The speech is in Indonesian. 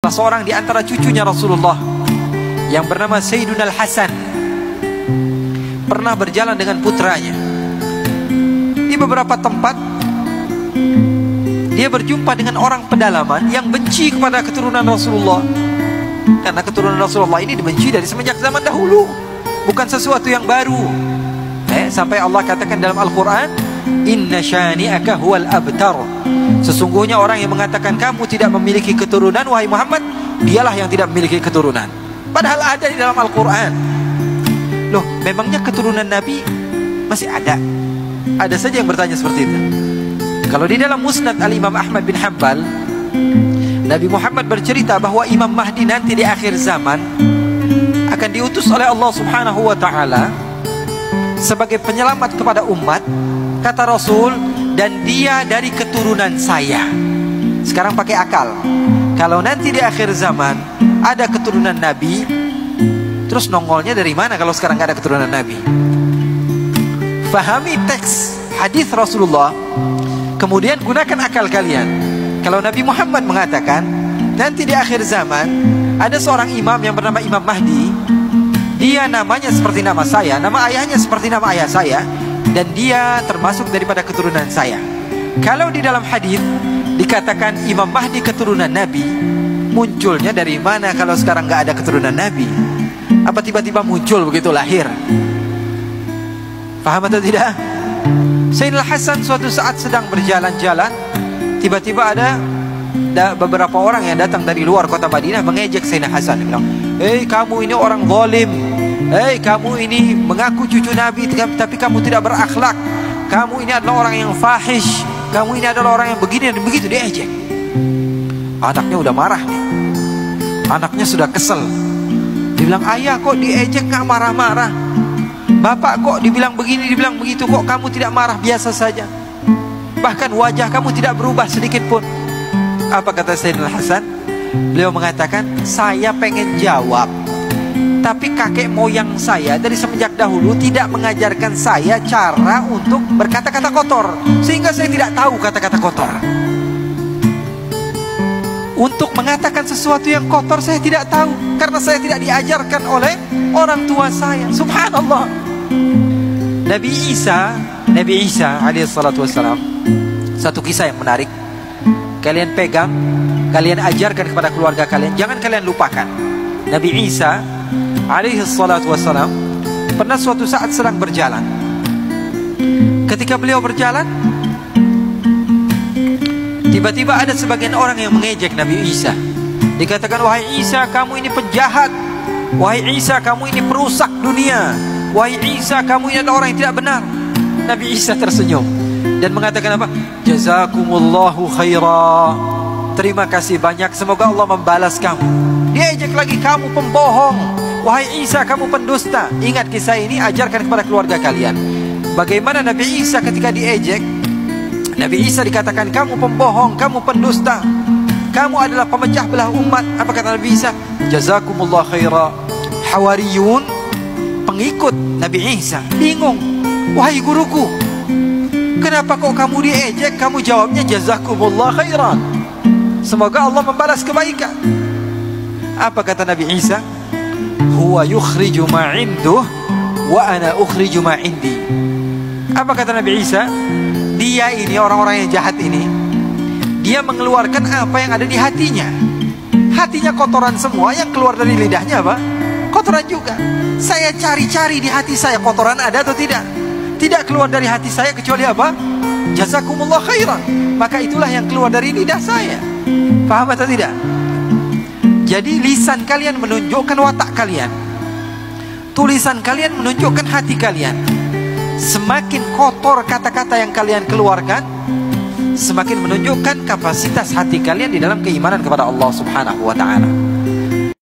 seorang di antara cucunya Rasulullah yang bernama Sayyiduna Al-Hasan pernah berjalan dengan putranya. Di beberapa tempat dia berjumpa dengan orang pedalaman yang benci kepada keturunan Rasulullah, karena keturunan Rasulullah ini dibenci dari semenjak zaman dahulu, bukan sesuatu yang baru. Sampai Allah katakan dalam Al-Quran, inna syani'aka huwal abtar, sesungguhnya orang yang mengatakan kamu tidak memiliki keturunan, wahai Muhammad, dialah yang tidak memiliki keturunan. Padahal ada di dalam Al-Quran. Loh, memangnya keturunan Nabi masih ada? Ada saja yang bertanya seperti itu. Kalau di dalam Musnad Al-Imam Ahmad bin Hanbal, Nabi Muhammad bercerita bahwa Imam Mahdi nanti di akhir zaman akan diutus oleh Allah Subhanahu wa ta'ala sebagai penyelamat kepada umat. Kata Rasul, dan dia dari keturunan saya. Sekarang pakai akal. Kalau nanti di akhir zaman ada keturunan Nabi, terus nongolnya dari mana kalau sekarang gak ada keturunan Nabi? Fahami teks hadis Rasulullah, kemudian gunakan akal kalian. Kalau Nabi Muhammad mengatakan nanti di akhir zaman ada seorang imam yang bernama Imam Mahdi, dia namanya seperti nama saya, nama ayahnya seperti nama ayah saya, dan dia termasuk daripada keturunan saya. Kalau di dalam hadis dikatakan Imam Mahdi keturunan Nabi, munculnya dari mana kalau sekarang gak ada keturunan Nabi? Apa tiba-tiba muncul begitu lahir? Paham atau tidak? Sayyidina Hasan suatu saat sedang berjalan-jalan, tiba-tiba ada beberapa orang yang datang dari luar kota Madinah mengejek Sayyidina Hasan. Dia bilang, hei kamu ini orang zalim, hei kamu ini mengaku cucu Nabi tapi kamu tidak berakhlak, kamu ini adalah orang yang fahish, kamu ini adalah orang yang begini dan begitu. Dia ejek. Anaknya udah marah nih, anaknya sudah kesel. Dia bilang, ayah kok diejek gak marah-marah, bapak kok dibilang begini dibilang begitu, kok kamu tidak marah, biasa saja, bahkan wajah kamu tidak berubah sedikit pun. Apa kata Sayyidina Hasan? Beliau mengatakan, saya pengen jawab, tapi kakek moyang saya dari semenjak dahulu tidak mengajarkan saya cara untuk berkata-kata kotor, sehingga saya tidak tahu kata-kata kotor. Untuk mengatakan sesuatu yang kotor saya tidak tahu, karena saya tidak diajarkan oleh orang tua saya. Subhanallah. Nabi Isa alaihissalatu wassalam, satu kisah yang menarik, kalian pegang, kalian ajarkan kepada keluarga kalian, jangan kalian lupakan. Nabi Isa alaihissalatu wassalam pernah suatu saat sedang berjalan. Ketika beliau berjalan, tiba-tiba ada sebagian orang yang mengejek Nabi Isa. Dikatakan, wahai Isa, kamu ini penjahat, wahai Isa, kamu ini perusak dunia, wahai Isa, kamu ini adalah orang yang tidak benar. Nabi Isa tersenyum dan mengatakan apa? Jazakumullahu khaira, terima kasih banyak, semoga Allah membalas kamu. Dia ejek lagi, kamu pembohong, wahai Isa, kamu pendusta. Ingat kisah ini, ajarkan kepada keluarga kalian. Bagaimana Nabi Isa ketika diejek, Nabi Isa dikatakan, kamu pembohong, kamu pendusta, kamu adalah pemecah belah umat. Apa kata Nabi Isa? Jazakumullah khaira. Hawariyun, pengikut Nabi Isa, bingung. Wahai guruku, kenapa kok kamu diejek? Kamu jawabnya jazakumullah khairan, semoga Allah membalas kebaikan. Apa kata Nabi Isa? Huwa yukhriju ma induh wa ana ukhriju ma indi. Apa kata Nabi Isa? Dia ini, orang-orang yang jahat ini, dia mengeluarkan apa yang ada di hatinya. Hatinya kotoran semua, yang keluar dari lidahnya apa? Kotoran juga. Saya cari-cari di hati saya, kotoran ada atau tidak? Tidak keluar dari hati saya kecuali apa? Jazakumullah khairan. Maka itulah yang keluar dari lidah saya. Paham atau tidak? Jadi lisan kalian menunjukkan watak kalian, tulisan kalian menunjukkan hati kalian. Semakin kotor kata-kata yang kalian keluarkan, semakin menunjukkan kapasitas hati kalian di dalam keimanan kepada Allah Subhanahu wa ta'ala.